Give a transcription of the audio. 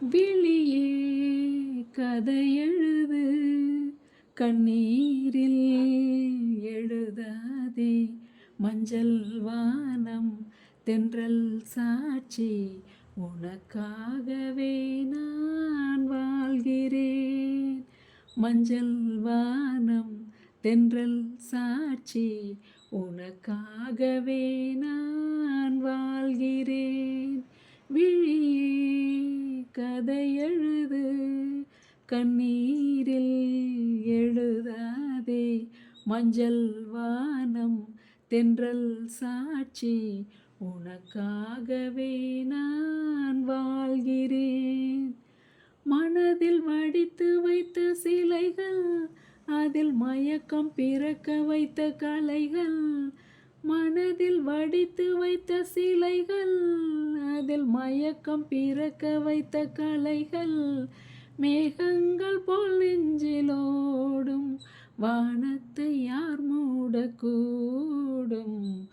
விழியே கதையெழுது கண்ணீரில் எழுதாதே மஞ்சள் வானம் தென்றல் சாட்சி உனக்காகவே நான் வாழ்கிறேன். மஞ்சள் வானம் தென்றல் சாட்சி உனக்காகவே நான் வாழ்கிறேன். விழியே கதையெழுது கண்ணீரில் எழுதாதே மஞ்சள் வானம் தென்றல் சாட்சி உனக்காகவே நான் வாழ்கிறேன். மனதில் வடித்து வைத்த சிலைகள் அதில் மயக்கம் பிறக்க வைத்த கலைகள். மனதில் வடித்து வைத்த சிலைகள் அதில் மயக்கம் பிறக்க வைத்த கலைகள். மேகங்கள் போல் நெஞ்சிலோடும் வானத்தை யார் மூடக்கூடும்.